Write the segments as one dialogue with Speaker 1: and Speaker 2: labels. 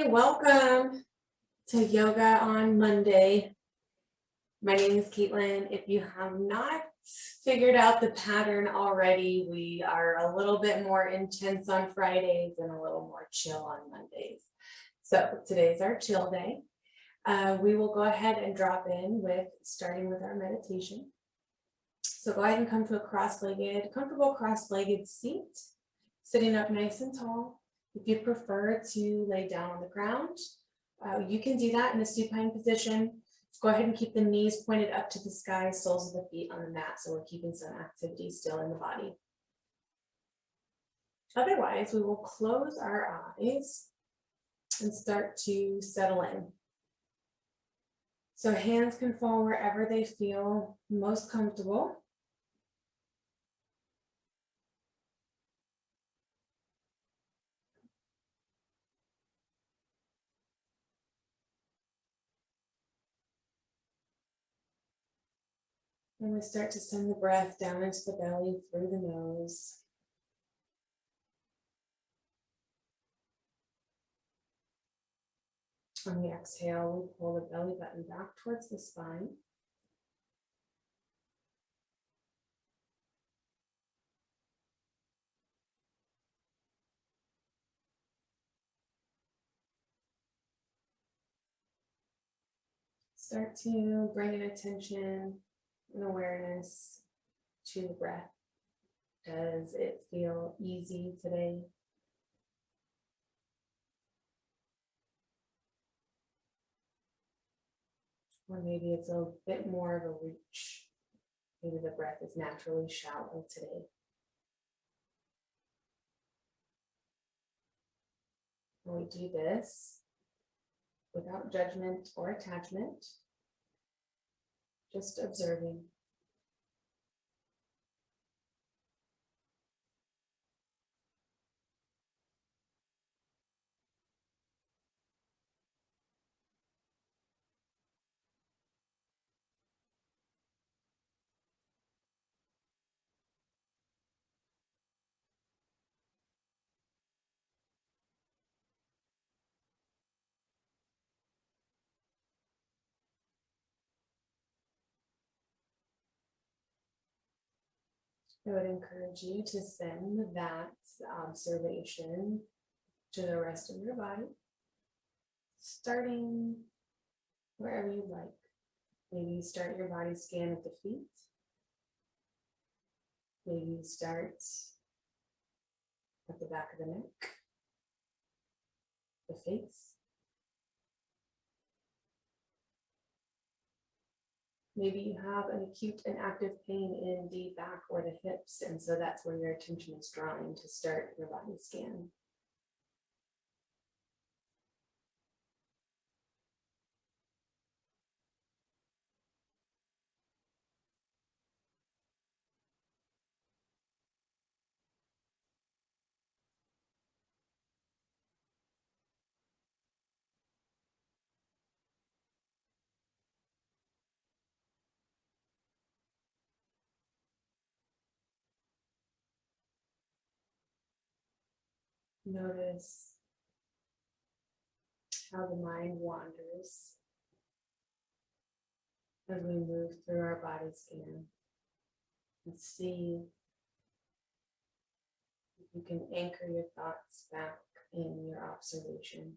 Speaker 1: Hi, welcome to Yoga on Monday. My name is Caitlin. If you have not figured out the pattern already, we are a little bit more intense on Fridays and a little more chill on Mondays. So today's our chill day. We will go ahead and drop in with starting with our meditation. So go ahead and come to a comfortable cross-legged seat, sitting up nice and tall. If you prefer to lay down on the ground, you can do that in a supine position. Go ahead and keep the knees pointed up to the sky, soles of the feet on the mat, so we're keeping some activity still in the body. Otherwise, we will close our eyes and start to settle in. So hands can fall wherever they feel most comfortable. And we start to send the breath down into the belly through the nose. On the exhale, we pull the belly button back towards the spine. Start to bring an attention and awareness to the breath. Does it feel easy today? Or maybe it's a bit more of a reach. Maybe the breath is naturally shallow today. When we do this without judgment or attachment, just observing. I would encourage you to send that observation to the rest of your body, starting wherever you'd like. Maybe start your body scan at the feet. Maybe start at the back of the neck, the face. Maybe you have an acute and active pain in the back or the hips, and so that's where your attention is drawing to start your body scan. Notice how the mind wanders as we move through our body scan, and see if you can anchor your thoughts back in your observation.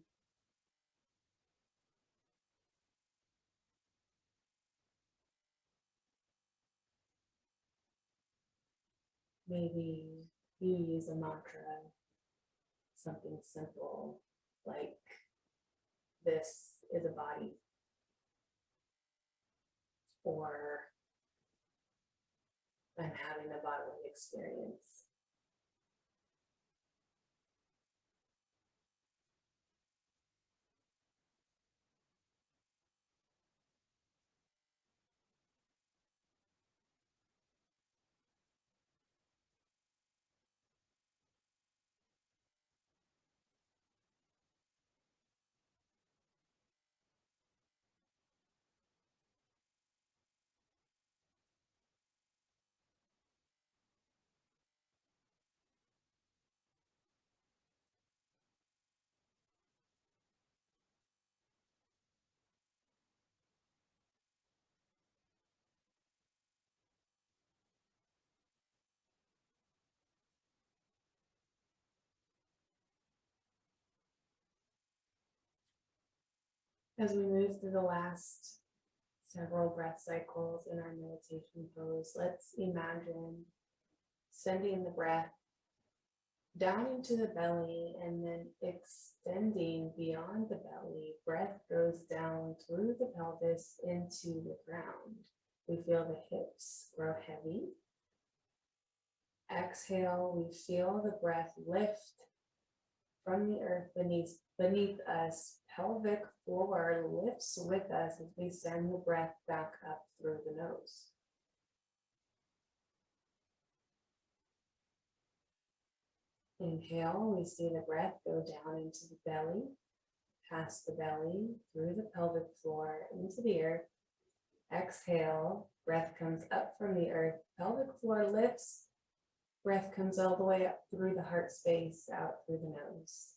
Speaker 1: Maybe you use a mantra, something simple like, "This is a body," or "I'm having a bodily experience." As we move through the last several breath cycles in our meditation pose, let's imagine sending the breath down into the belly and then extending beyond the belly. Breath goes down through the pelvis into the ground. We feel the hips grow heavy. Exhale, we feel the breath lift from the earth beneath us. Pelvic floor lifts with us as we send the breath back up through the nose. Inhale, we see the breath go down into the belly, past the belly, through the pelvic floor, into the earth. Exhale, breath comes up from the earth, pelvic floor lifts, breath comes all the way up through the heart space, out through the nose.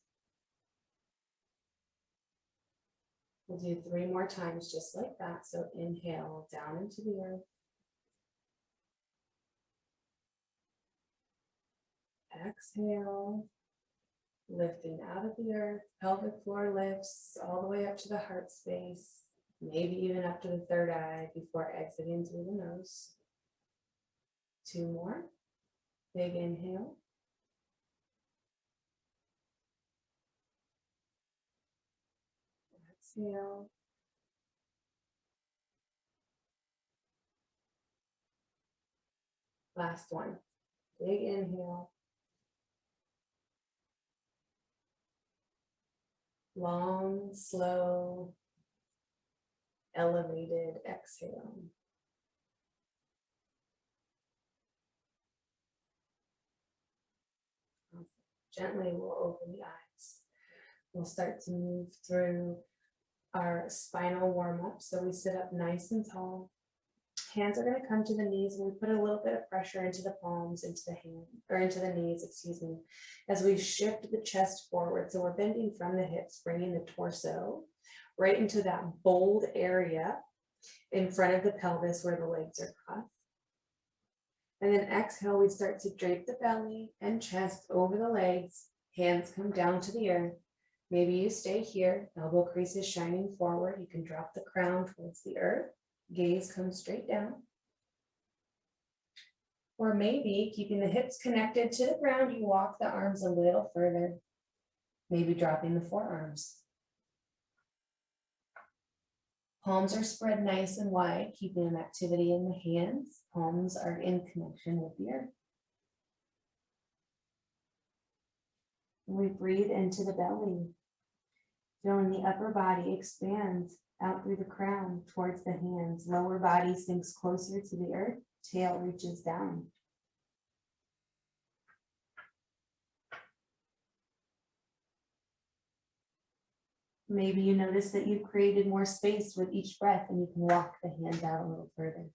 Speaker 1: We'll do 3 more times just like that. So inhale, down into the earth. Exhale, lifting out of the earth, pelvic floor lifts all the way up to the heart space, maybe even up to the third eye before exiting through the nose. 2 more. Big inhale. Exhale. Last one. Big inhale. Long, slow, elevated exhale. Gently, we'll open the eyes. We'll start to move through our spinal warm-up. So we sit up nice and tall. Hands are going to come to the knees, and we put a little bit of pressure into the palms, into the knees, excuse me, as we shift the chest forward. So we're bending from the hips, bringing the torso right into that bold area in front of the pelvis where the legs are crossed. And then exhale, we start to drape the belly and chest over the legs. Hands come down to the earth. Maybe you stay here, elbow creases shining forward. You can drop the crown towards the earth. Gaze comes straight down. Or maybe keeping the hips connected to the ground, you walk the arms a little further, maybe dropping the forearms. Palms are spread nice and wide, keeping an activity in the hands. Palms are in connection with the earth. We breathe into the belly, feeling the upper body expand out through the crown towards the hands. Lower body sinks closer to the earth, tail reaches down. Maybe you notice that you've created more space with each breath and you can walk the hands out a little further.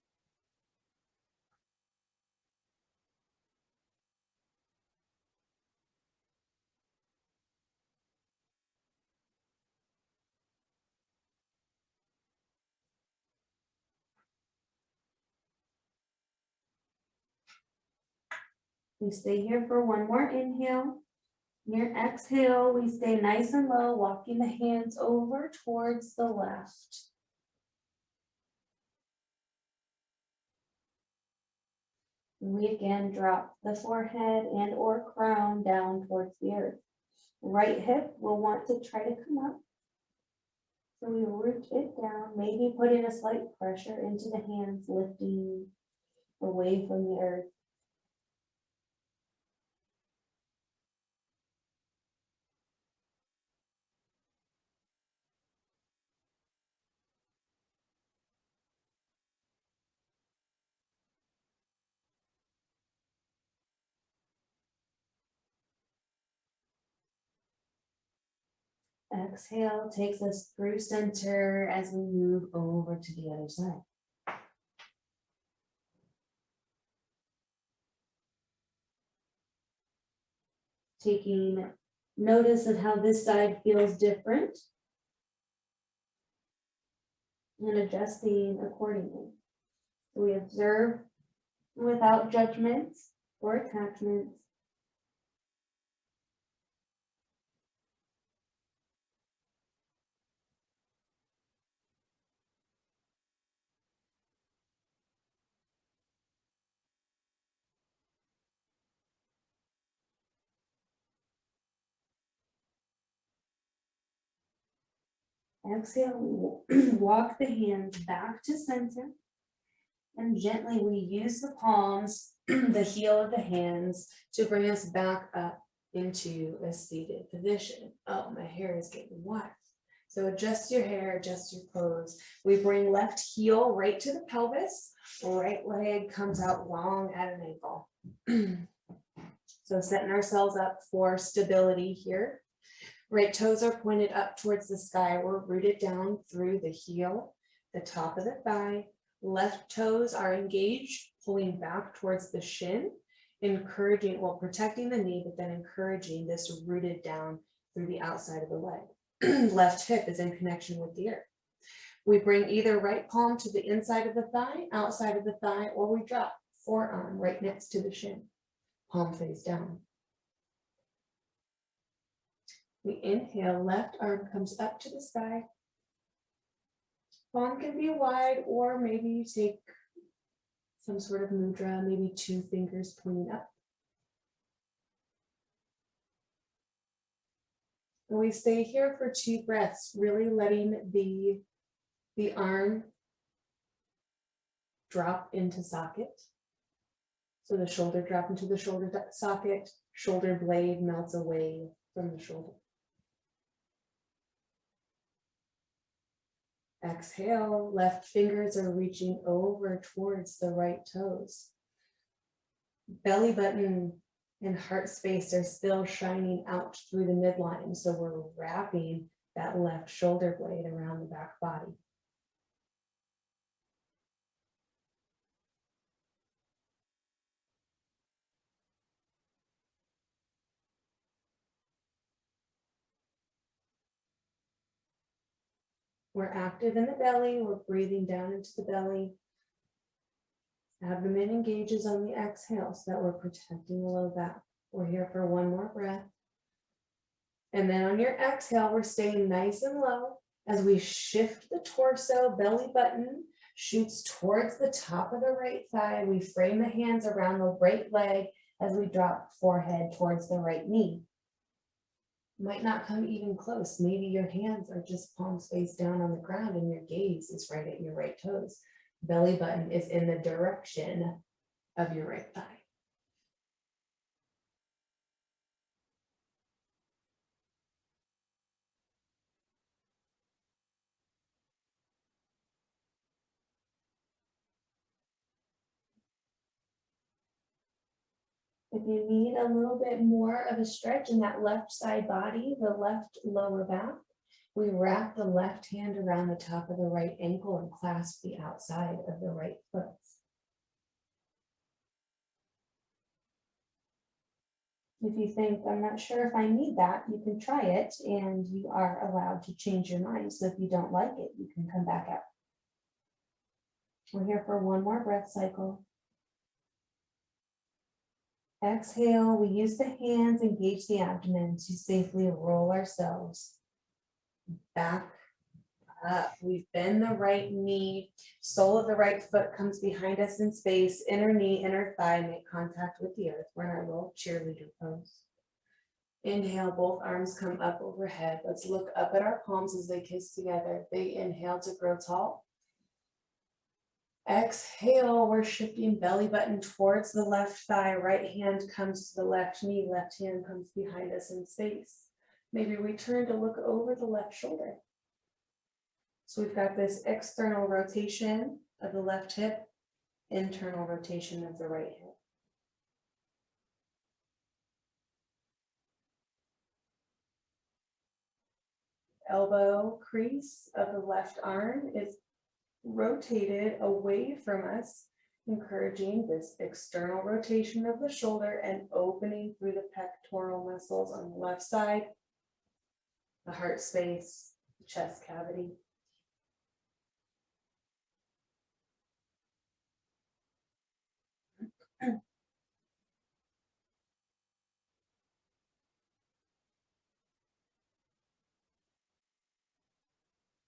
Speaker 1: We stay here for 1 more inhale. Your exhale, we stay nice and low, walking the hands over towards the left. We again drop the forehead and or crown down towards the earth. Right hip will want to try to come up. So we root it down, maybe putting a slight pressure into the hands, lifting away from the earth. Exhale takes us through center as we move over to the other side. Taking notice of how this side feels different and adjusting accordingly. So we observe without judgments or attachments.
Speaker 2: Exhale, walk the hands back to center. And gently we use the palms, the heel of the hands, to bring us back up into a seated position. Oh, my hair is getting wet. So adjust your hair, adjust your clothes. We bring left heel right to the pelvis. Right leg comes out long at an ankle. So setting ourselves up for stability here. Right toes are pointed up towards the sky. We're rooted down through the heel, the top of the thigh. Left toes are engaged, pulling back towards the shin, encouraging, well, protecting the knee, but then encouraging this rooted down through the outside of the leg. Left hip is in connection with the earth. We bring either right palm to the inside of the thigh, outside of the thigh, or we drop forearm right next to the shin, palm face down. We inhale, left arm comes up to the sky. Palm can be wide, or maybe you take some sort of mudra, maybe 2 fingers pointing up. And we stay here for 2 breaths, really letting the arm drop into socket. So the shoulder drop into the shoulder socket, shoulder blade melts away from the shoulder. Exhale, left fingers are reaching over towards the right toes. Belly button and heart space are still shining out through the midline. So we're wrapping that left shoulder blade around the back body. We're active in the belly. We're breathing down into the belly. Abdomen engages on the exhale so that we're protecting the low back. We're here for 1 more breath. And then on your exhale, we're staying nice and low as we shift the torso, belly button shoots towards the top of the right thigh. We frame the hands around the right leg as we drop forehead towards the right knee. Might not come even close. Maybe your hands are just palms face down on the ground and your gaze is right at your right toes. Belly button is in the direction of your right thigh. If you need a little bit more of a stretch in that left side body, the left lower back, we wrap the left hand around the top of the right ankle and clasp the outside of the right foot. If you think, I'm not sure if I need that, you can try it and you are allowed to change your mind. So if you don't like it, you can come back up. We're here for 1 more breath cycle. Exhale, we use the hands, engage the abdomen to safely roll ourselves back up. We bend the right knee, sole of the right foot comes behind us in space, inner knee, inner thigh make contact with the earth. We're in our little cheerleader pose. Inhale, both arms come up overhead. Let's look up at our palms as they kiss together. Big inhale to grow tall. Exhale, we're shifting belly button towards the left thigh. Right hand comes to the left knee. Left hand comes behind us in space. Maybe we turn to look over the left shoulder. So we've got this external rotation of the left hip, internal rotation of the right hip. Elbow crease of the left arm is rotated away from us, encouraging this external rotation of the shoulder and opening through the pectoral muscles on the left side, the heart space, the chest cavity.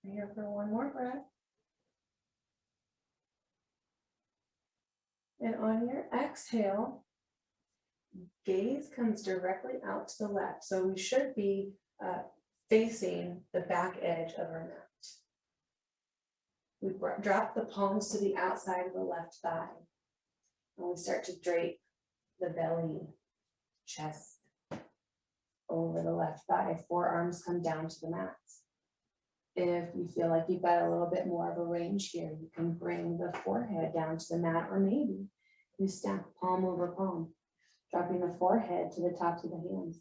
Speaker 2: We're here for 1 more breath. And on your exhale, gaze comes directly out to the left. So we should be facing the back edge of our mat.
Speaker 1: We drop the palms to the outside of the left thigh. And we start to drape the belly, chest over the left thigh. Forearms come down to the mat. If you feel like you've got a little bit more of a range here, you can bring the forehead down to the mat, or maybe you stack palm over palm, dropping the forehead to the tops of the hands.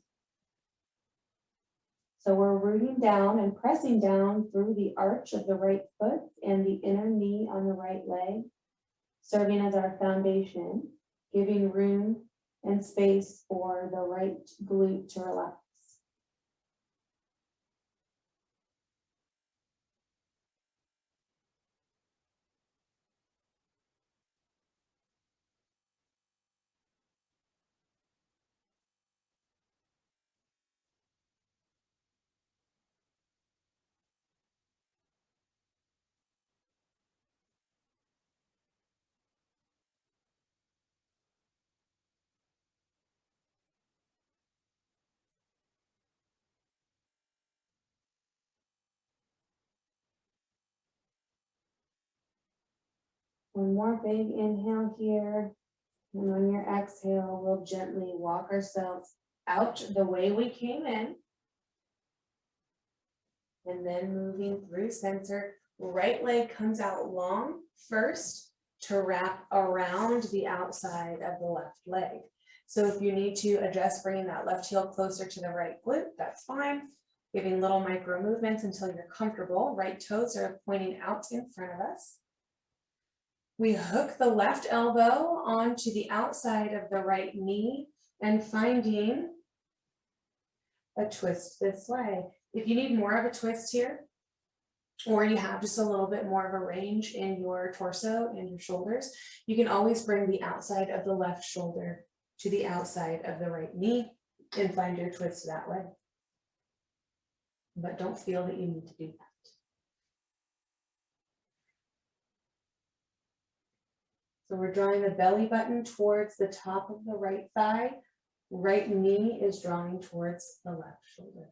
Speaker 1: So we're rooting down and pressing down through the arch of the right foot and the inner knee on the right leg, serving as our foundation, giving room and space for the right glute to relax. One more big inhale here. And on your exhale, we'll gently walk ourselves out the way we came in. And then moving through center, right leg comes out long first to wrap around the outside of the left leg. So if you need to adjust bringing that left heel closer to the right glute, that's fine. Giving little micro movements until you're comfortable. Right toes are pointing out in front of us. We hook the left elbow onto the outside of the right knee and finding a twist this way. If you need more of a twist here, or you have just a little bit more of a range in your torso and your shoulders, you can always bring the outside of the left shoulder to the outside of the right knee and find your twist that way. But don't feel that you need to do that. So we're drawing the belly button towards the top of the right thigh. Right knee is drawing towards the left shoulder.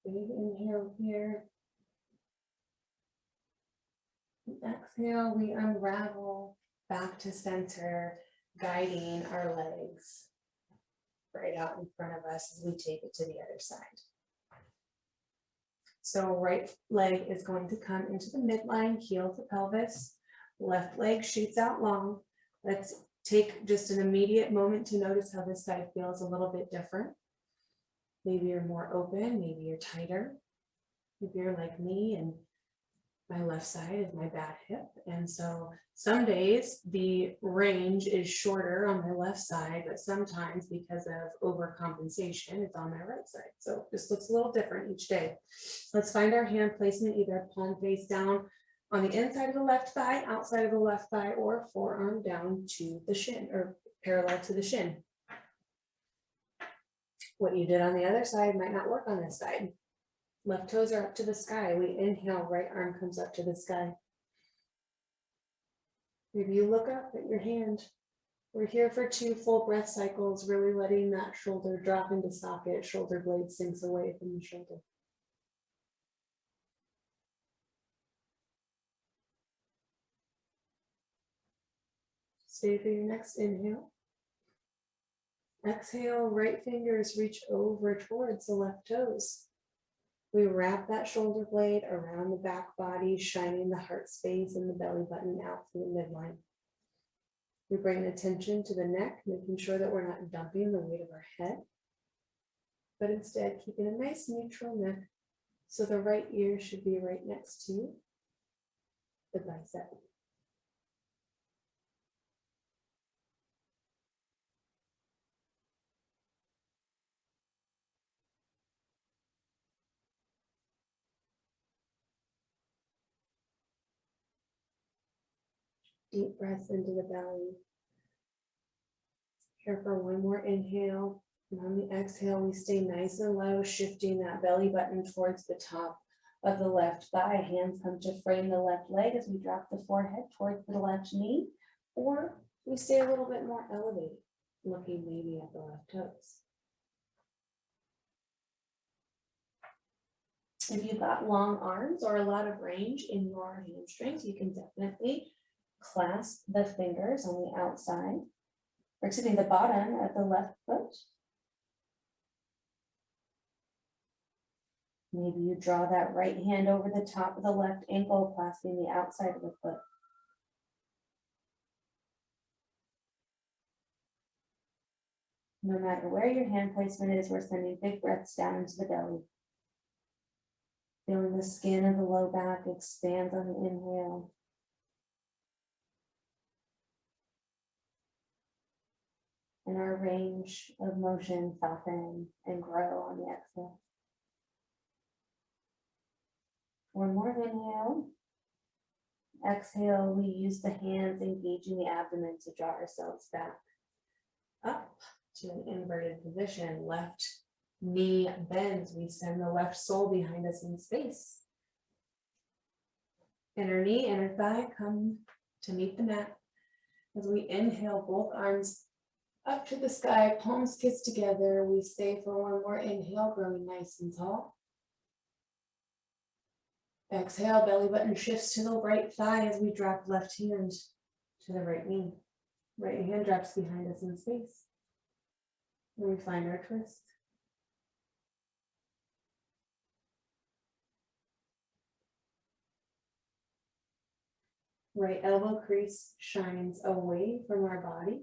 Speaker 1: Big inhale here. Exhale, we unravel back to center, guiding our legs right out in front of us as we take it to the other side. So right leg is going to come into the midline, heel to pelvis. Left leg shoots out long. Let's take just an immediate moment to notice how this side feels a little bit different. Maybe you're more open, maybe you're tighter. If you're like me and my left side is my bad hip. And so some days the range is shorter on my left side, but sometimes because of overcompensation, it's on my right side. So this looks a little different each day. Let's find our hand placement, either palm face down on the inside of the left thigh, outside of the left thigh, or forearm down to the shin or parallel to the shin. What you did on the other side might not work on this side. Left toes are up to the sky. We inhale, right arm comes up to the sky. Maybe you look up at your hand. We're here for 2 full breath cycles, really letting that shoulder drop into socket, shoulder blade sinks away from the shoulder. Stay for your next inhale. Exhale, right fingers reach over towards the left toes. We wrap that shoulder blade around the back body, shining the heart space and the belly button out through the midline. We bring attention to the neck, making sure that we're not dumping the weight of our head, but instead keeping a nice neutral neck. So the right ear should be right next to the bicep. Deep breaths into the belly. Here for one more inhale. And on the exhale, we stay nice and low, shifting that belly button towards the top of the left thigh. Hands come to frame the left leg as we drop the forehead towards the left knee, or we stay a little bit more elevated, looking maybe at the left toes. If you've got long arms or a lot of range in your hamstrings, you can definitely clasp the fingers on the outside, or excuse me, the bottom of the left foot. Maybe you draw that right hand over the top of the left ankle, clasping the outside of the foot. No matter where your hand placement is, we're sending big breaths down into the belly. Feeling the skin of the low back expand on the inhale. And our range of motion soften and grow on the exhale. One more inhale. Exhale, we use the hands engaging the abdomen to draw ourselves back up to an inverted position. Left knee bends. We send the left sole behind us in space. Inner knee, inner thigh come to meet the mat. As we inhale, both arms up to the sky, palms kiss together. We stay for one more inhale, growing nice and tall. Exhale, belly button shifts to the right thigh as we drop left hand to the right knee. Right hand drops behind us in space. And we find our twist. Right elbow crease shines away from our body.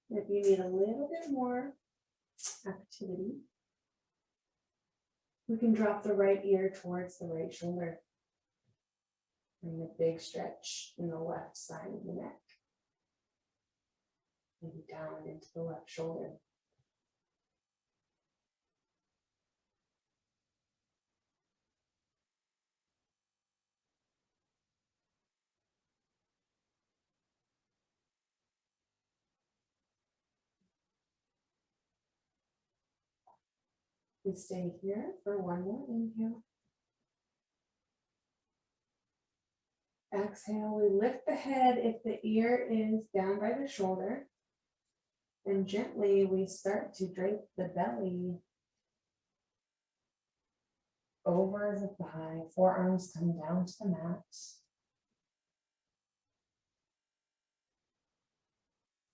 Speaker 1: If you need a little bit more activity, we can drop the right ear towards the right shoulder. Bring a big stretch in the left side of the neck. Maybe down into the left shoulder. We stay here for one more inhale. Exhale, we lift the head if the ear is down by the shoulder. And gently we start to drape the belly over the thigh. Forearms come down to the mat.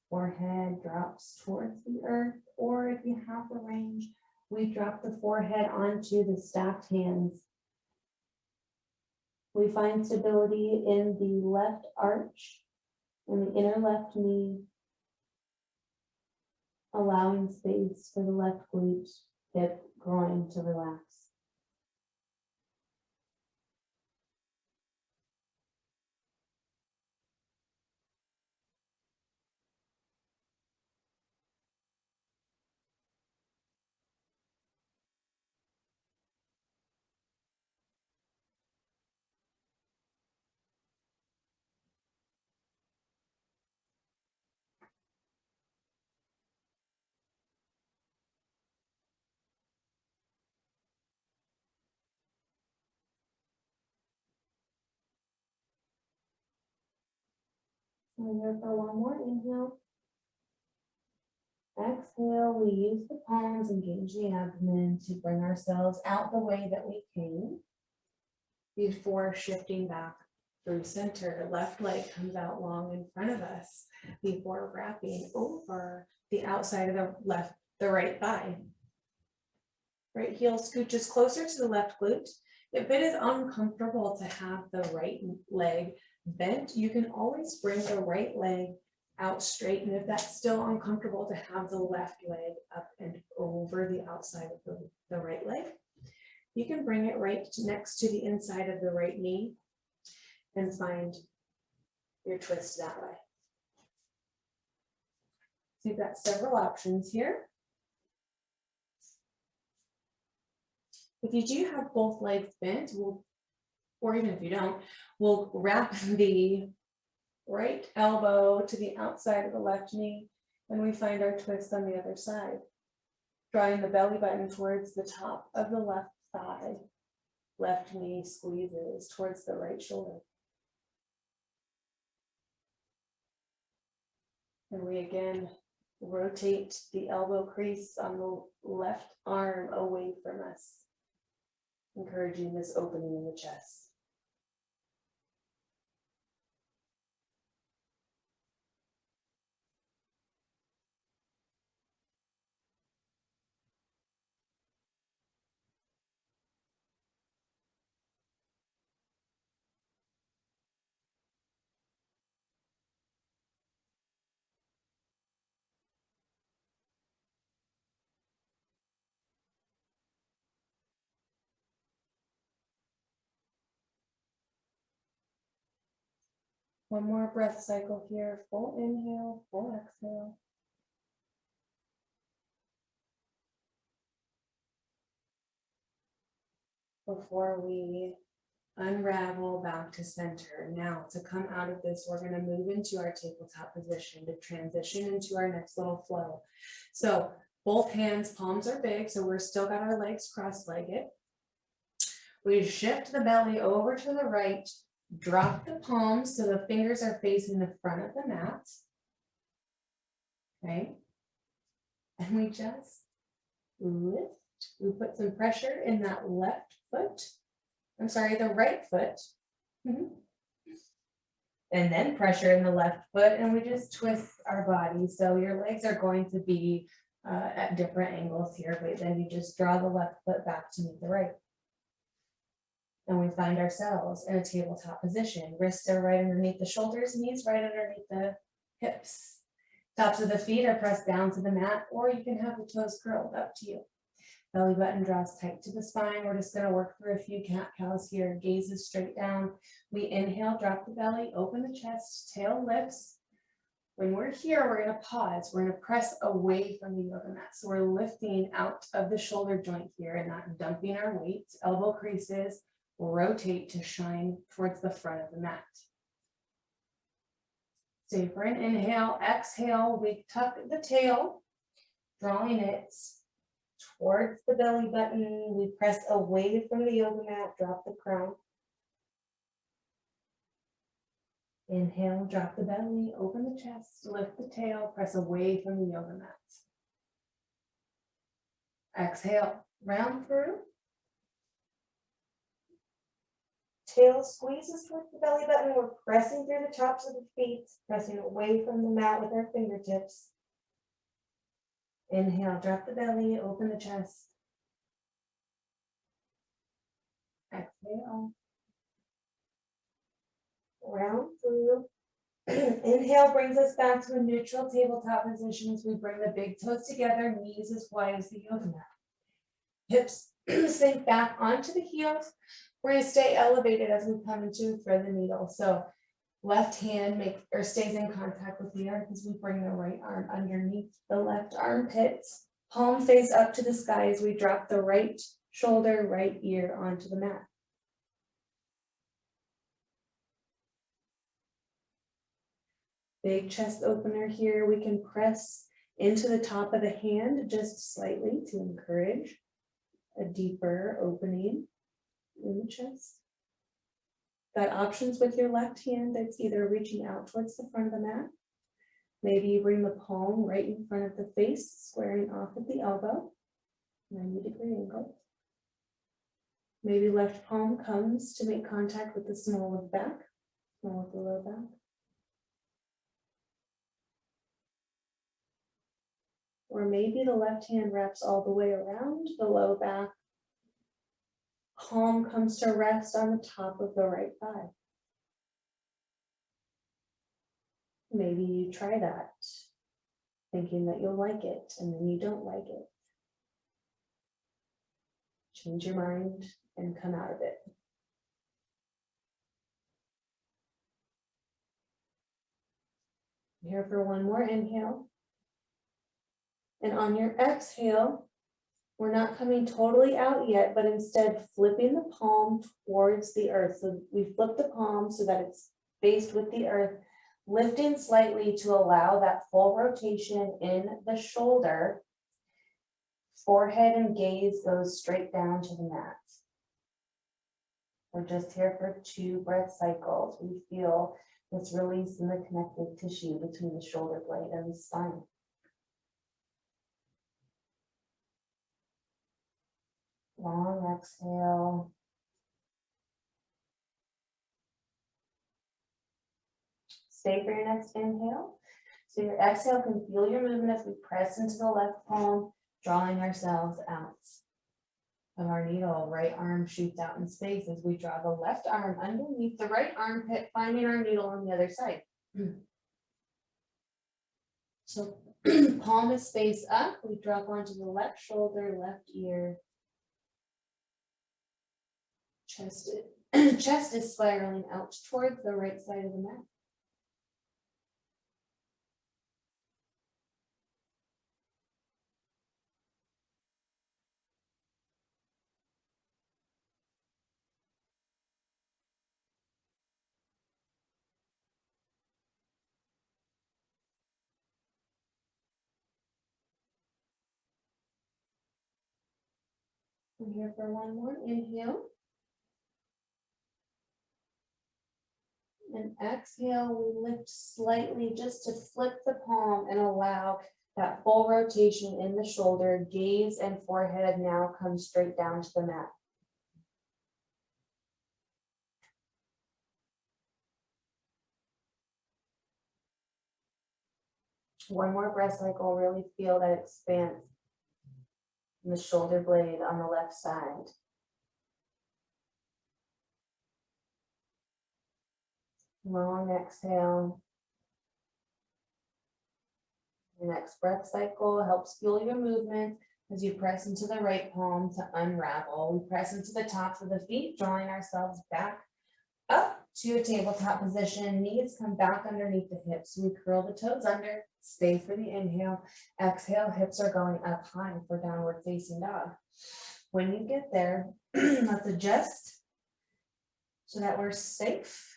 Speaker 1: Forehead drops towards the earth, or if you have the range, we drop the forehead onto the stacked hands. We find stability in the left arch and the inner left knee, allowing space for the left glute, hip, groin to relax. And here for one more inhale. Exhale, we use the palms, engage the abdomen to bring ourselves out the way that we came before shifting back through center. Left leg comes out long in front of us before wrapping over the outside of the right thigh. Right heel scooches closer to the left glute. If it is uncomfortable to have the right leg bent, you can always bring the right leg out straight. And if that's still uncomfortable to have the left leg up and over the outside of the right leg, you can bring it right next to the inside of the right knee and find your twist that way. So you've got several options here. If you do have both legs bent, or even if you don't, we'll wrap the right elbow to the outside of the left knee, and we find our twist on the other side. Drawing the belly button towards the top of the left thigh. Left knee squeezes towards the right shoulder. And we again rotate the elbow crease on the left arm away from us, encouraging this opening in the chest. One more breath cycle here. Full inhale, full exhale. Before we unravel back to center. Now, to come out of this, we're going to move into our tabletop position to transition into our next little flow. So both hands, palms are big, so we're still got our legs cross-legged. We shift the belly over to the right, drop the palms so the fingers are facing the front of the mat. Okay. And we just lift. We put some pressure in that left foot. I'm sorry, the right foot. And then pressure in the left foot, and we just twist our body. So your legs are going to be at different angles here, but then you just draw the left foot back to meet the right. And we find ourselves in a tabletop position. Wrists are right underneath the shoulders, knees right underneath the hips. Tops of the feet are pressed down to the mat, or you can have the toes curled, up to you. Belly button draws tight to the spine. We're just going to work through a few cat-cows here. Gaze is straight down. We inhale, drop the belly, open the chest, tail lifts. When we're here, we're going to pause. We're going to press away from the yoga mat. So we're lifting out of the shoulder joint here and not dumping our weight. Elbow creases, rotate to shine towards the front of the mat. Stay for an inhale, exhale. We tuck the tail, drawing it towards the belly button. We press away from the yoga mat, drop the crown. Inhale, drop the belly, open the chest, lift the tail, press away from the yoga mat. Exhale, round through. Tail squeezes towards the belly button. We're pressing through the tops of the feet, pressing away from the mat with our fingertips. Inhale, drop the belly, open the chest. Exhale. Round through. Inhale brings us back to a neutral tabletop position as we bring the big toes together, knees as wide as the yoga mat. Hips sink back onto the heels. We're going to stay elevated as we come into thread the needle. So left hand stays in contact with the earth as we bring the right arm underneath the left armpit. Palm face up to the sky as we drop the right shoulder, right ear onto the mat. Big chest opener here. We can press into the top of the hand just slightly to encourage a deeper opening in the chest. Got options with your left hand that's either reaching out towards the front of the mat. Maybe you bring the palm right in front of the face, squaring off at the elbow, 90-degree angle. Maybe left palm comes to make contact with the small of the back, small of the low back. Or maybe the left hand wraps all the way around the low back. Palm comes to rest on the top of the right thigh. Maybe you try that, thinking that you'll like it, and then you don't like it. Change your mind and come out of it. Here for one more inhale. And on your exhale,
Speaker 2: We're not coming totally out yet, but instead flipping the palm towards the earth. So we flip the palm so that it's faced with the earth, lifting slightly to allow that full rotation in the shoulder. Forehead and gaze goes straight down to the mat. We're just here for 2 breath cycles. We feel this release in the connective tissue between the shoulder blade and the spine. Long exhale. Stay for your next inhale. So your exhale can feel your movement as we press into the left palm, drawing ourselves out of our needle. Right arm shoots out in space as we draw the left arm underneath the right armpit, finding our needle on the other side. So palm is face up. We drop onto the left shoulder, left ear. Chest is spiraling out towards the right side of the mat. I'm here for one more inhale. And exhale, we lift slightly just to flip the palm and allow that full rotation in the shoulder. Gaze and forehead now come straight down to the mat. One more breath cycle, really feel that expanse in the shoulder blade on the left side. Long exhale. Your next breath cycle helps fuel your movement as you press into the right palm to unravel. We press into the tops of the feet, drawing ourselves back up to a tabletop position. Knees come back underneath the hips. We curl the toes under, stay for the inhale. Exhale, hips are going up high for downward facing dog. When you get there, let's adjust so that we're safe.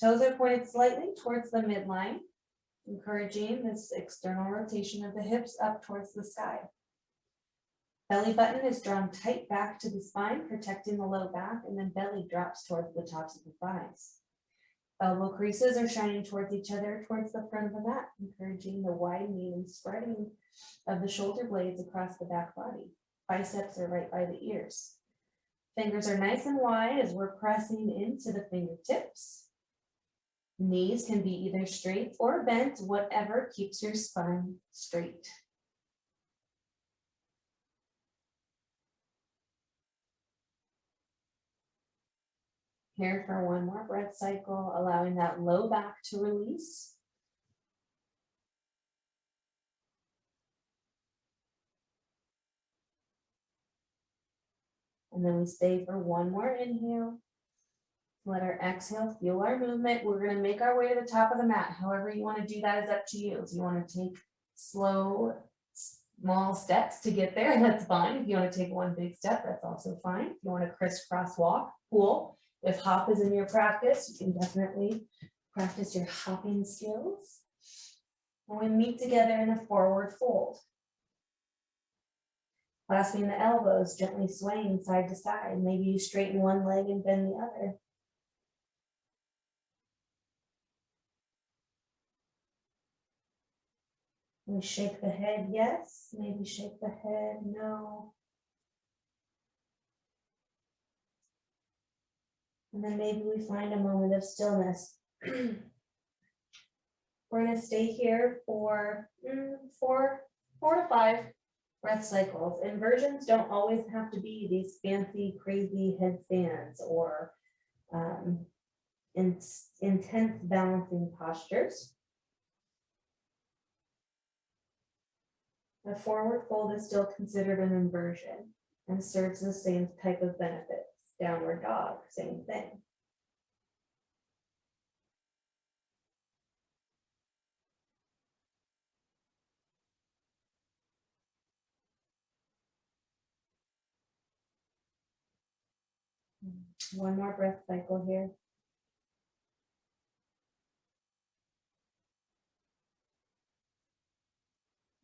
Speaker 2: Toes are pointed slightly towards the midline, encouraging this external rotation of the hips up towards the sky. Belly button is drawn tight back to the spine, protecting the low back, and then belly drops towards the tops of the thighs. Elbow creases are shining towards each other, towards the front of the mat, encouraging the widening and spreading of the shoulder blades across the back body. Biceps are right by the ears. Fingers are nice and wide as we're pressing into the fingertips. Knees can be either straight or bent, whatever keeps your spine straight. Here for one more breath cycle, allowing that low back to release. And then we stay for one more inhale. Let our exhale fuel our movement. We're going to make our way to the top of the mat. However you want to do that is up to you. If you want to take slow, small steps to get there, that's fine. If you want to take one big step, that's also fine. If you want to crisscross walk, cool. If hop is in your practice, you can definitely practice your hopping skills. And we meet together in a forward fold. Clasping the elbows, gently swaying side to side. Maybe you straighten one leg and bend the other. We shake the head, yes. Maybe shake the head, no. And then maybe we find a moment of stillness. We're going to stay here for 4 to 5 breath cycles. Inversions don't always have to be these fancy, crazy headstands or intense balancing postures. A forward fold is still considered an inversion and serves the same type of benefits. Downward dog, same thing. One more breath cycle here.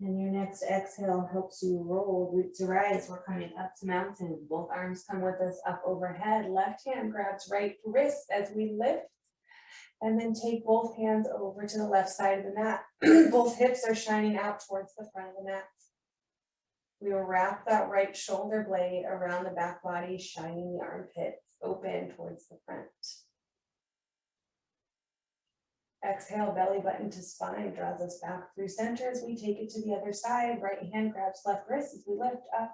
Speaker 2: And your next exhale helps you roll, root to rise. We're coming up to mountain. Both arms come with us up overhead. Left hand grabs right wrist as we lift. And then take both hands over to the left side of the mat. Both hips are shining out towards the front of the mat. We will wrap that right shoulder blade around the back body, shining the armpits open towards the front. Exhale, belly button to spine, draws us back through center as we take it to the other side. Right hand grabs left wrist as we lift up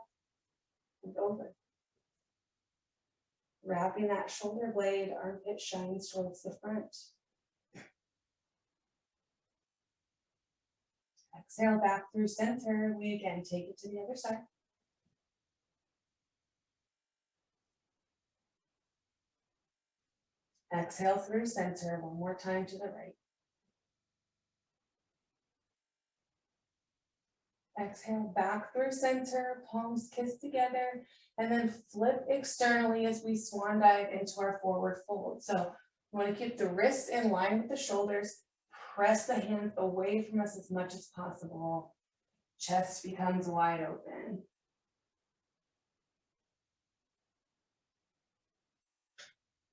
Speaker 2: and over. Wrapping that shoulder blade, armpit shines towards the front. Exhale back through center. We again take it to the other side. Exhale through center. One more time to the right. Exhale back through center, palms kiss together, and then flip externally as we swan dive into our forward fold. So we want to keep the wrists in line with the shoulders, press the hands away from us as much as possible. Chest becomes wide open.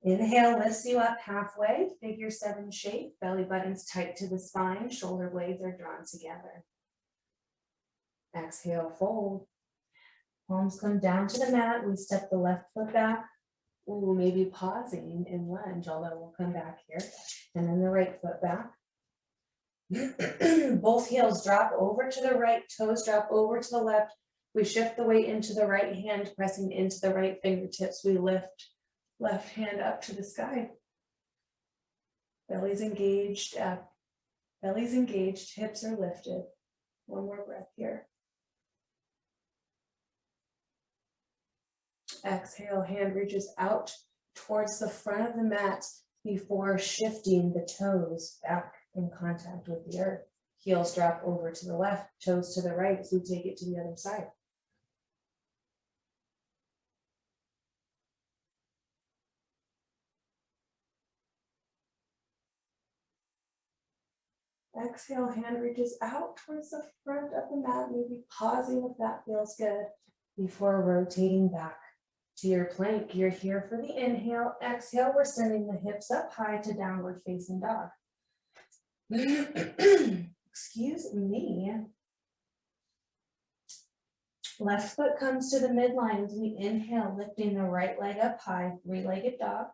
Speaker 2: Inhale lifts you up halfway, figure 7 shape, belly button's tight to the spine, shoulder blades are drawn together. Exhale, fold. Palms come down to the mat. We step the left foot back. Ooh, maybe pausing in lunge, although we'll come back here. And then the right foot back. Both heels drop over to the right, toes drop over to the left. We shift the weight into the right hand, pressing into the right fingertips. We lift left hand up to the sky. Belly's engaged up. Belly's engaged, hips are lifted. One more breath here. Exhale, hand reaches out towards the front of the mat before shifting the toes back in contact with the earth. Heels drop over to the left, toes to the right as we take it to the other side. Exhale, hand reaches out towards the front of the mat, maybe pausing if that feels good before rotating back to your plank. You're here for the inhale. Exhale, we're sending the hips up high to downward facing dog. Excuse me. Left foot comes to the midline as we inhale, lifting the right leg up high, 3-legged dog.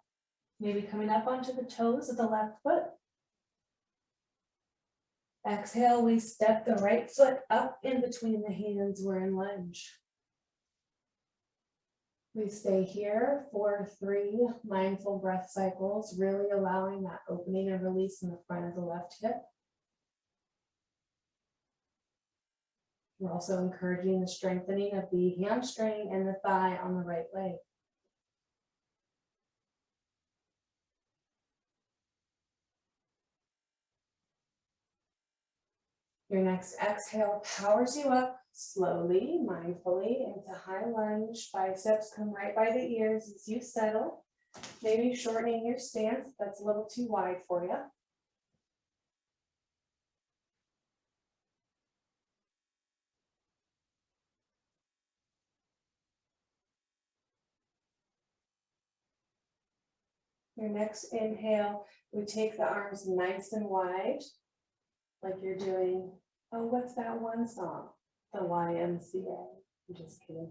Speaker 2: Maybe coming up onto the toes of the left foot. Exhale, we step the right foot up in between the hands. We're in lunge. We stay here for 3 mindful breath cycles, really allowing that opening and release in the front of the left hip. We're also encouraging the strengthening of the hamstring and the thigh on the right leg. Your next exhale powers you up slowly, mindfully into high lunge. Biceps come right by the ears as you settle. Maybe shortening your stance, that's a little too wide for you. Your next inhale, we take the arms nice and wide, like you're doing, oh, what's that one song? The YMCA. I'm just kidding.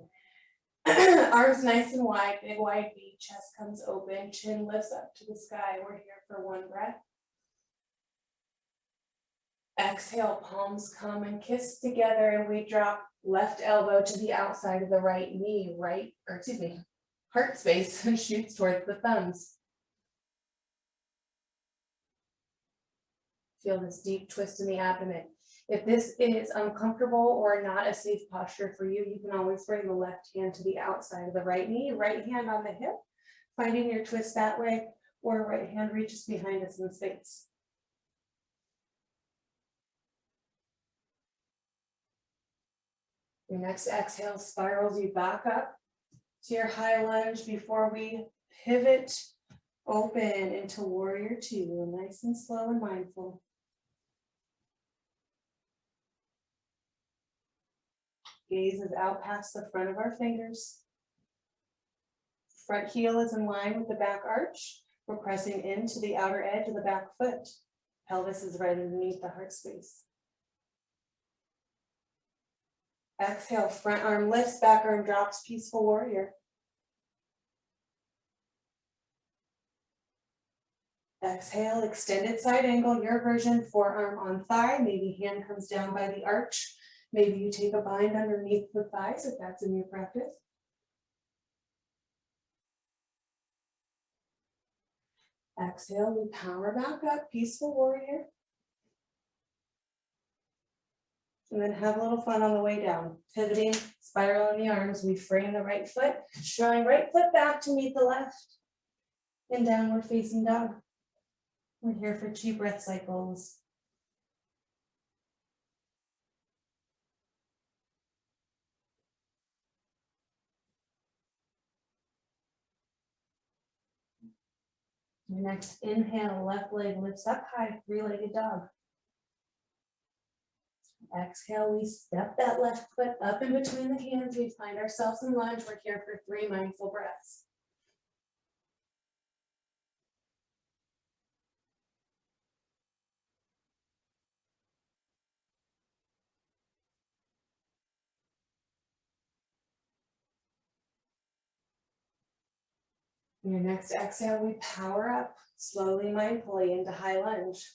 Speaker 2: Arms nice and wide, big wide V, chest comes open, chin lifts up to the sky. We're here for 1 breath. Exhale, palms come and kiss together, and we drop left elbow to the outside of the right knee, heart space shoots towards the thumbs. Feel this deep twist in the abdomen. If this is uncomfortable or not a safe posture for you, you can always bring the left hand to the outside of the right knee, right hand on the hip, finding your twist that way, or right hand reaches behind us in space. Your next exhale spirals you back up to your high lunge before we
Speaker 1: Pivot, open into warrior two, nice and slow and mindful. Gaze is out past the front of our fingers. Front heel is in line with the back arch. We're pressing into the outer edge of the back foot. Pelvis is right underneath the heart space. Exhale, front arm lifts, back arm drops, peaceful warrior. Exhale, extended side angle, your version, forearm on thigh, maybe hand comes down by the arch. Maybe you take a bind underneath the thighs if that's in your practice. Exhale, we power back up, peaceful warrior. And then have a little fun on the way down. Pivoting, spiral in the arms, we frame the right foot, drawing right foot back to meet the left. And downward facing dog. We're here for 2 breath cycles. Your next inhale, left leg lifts up high, 3-legged dog. Exhale, we step that left foot up in between the hands. We find ourselves in lunge. We're here for 3 mindful breaths. Your next exhale, we power up slowly, mindfully into high lunge.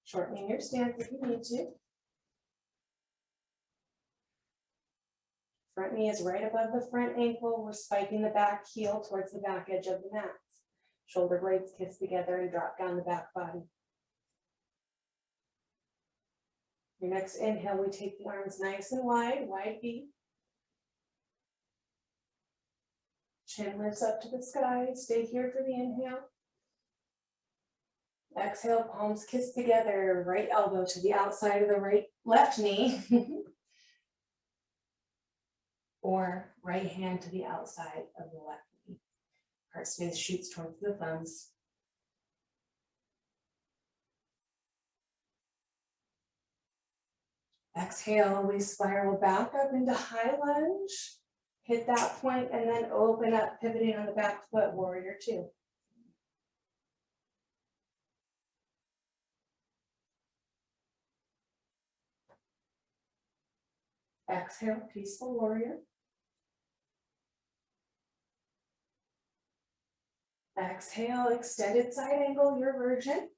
Speaker 1: Shortening your stance if you need to. Front knee is right above the front ankle. We're spiking the back heel towards the back edge of the mat. Shoulder blades kiss together and drop down the back body. Your next inhale, we take the arms nice and wide, wide V. Chin lifts up to the sky. Stay here for the inhale. Exhale, palms kiss together, right elbow to the outside of the left knee. Or right hand to the outside of the left knee. Heart space shoots towards the thumbs. Exhale, we spiral back up into high lunge. Hit that point and then open up, pivoting on the back foot, warrior two. Exhale, peaceful warrior. Exhale, extended side angle, your version.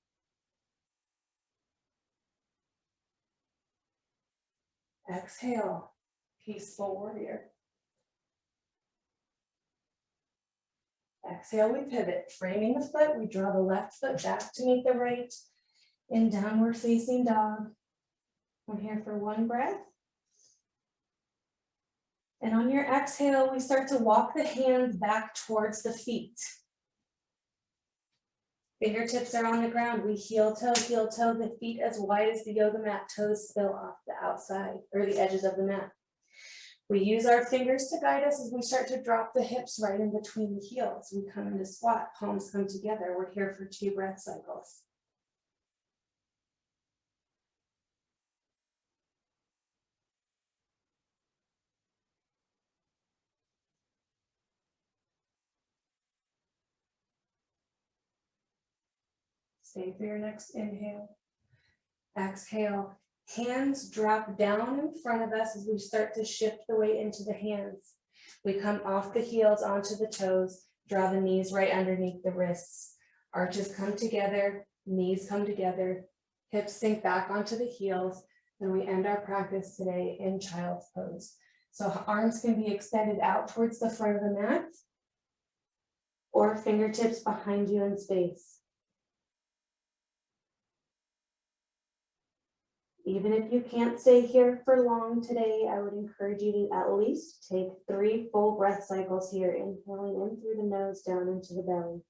Speaker 1: Exhale, peaceful warrior. Exhale, we pivot, framing the foot. We draw the left foot back to meet the right in downward facing dog. We're here for 1 breath. And on your exhale, we start to walk the hands back towards the feet. Fingertips are on the ground. We heel toe, the feet as wide as the yoga mat, toes spill off the outside or the edges of the mat. We use our fingers to guide us as we start to drop the hips right in between the heels. We come into squat, palms come together. We're here for 2 breath cycles. Stay for your next inhale. Exhale. Hands drop down in front of us as we start to shift the weight into the hands. We come off the heels onto the toes, draw the knees right underneath the wrists. Arches come together, knees come together, hips sink back onto the heels, and we end our practice today in child's pose. So arms can be extended out towards the front of the mat or fingertips behind you in space. Even if you can't stay here for long today, I would encourage you to at least take 3 full breath cycles here, inhaling in through the nose, down into the belly.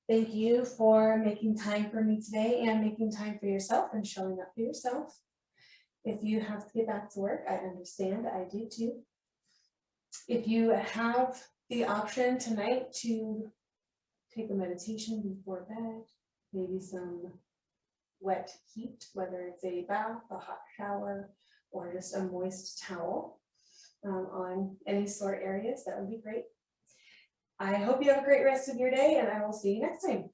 Speaker 1: Thank you for making time for me today and making time for yourself and showing up for yourself. If you have to get back to work, I understand, I do too. If you have the option tonight to take a meditation before bed, maybe some wet heat, whether it's a bath, a hot shower, or just a moist towel on any sore areas, that would be great. I hope you have a great rest of your day, and I will see you next time.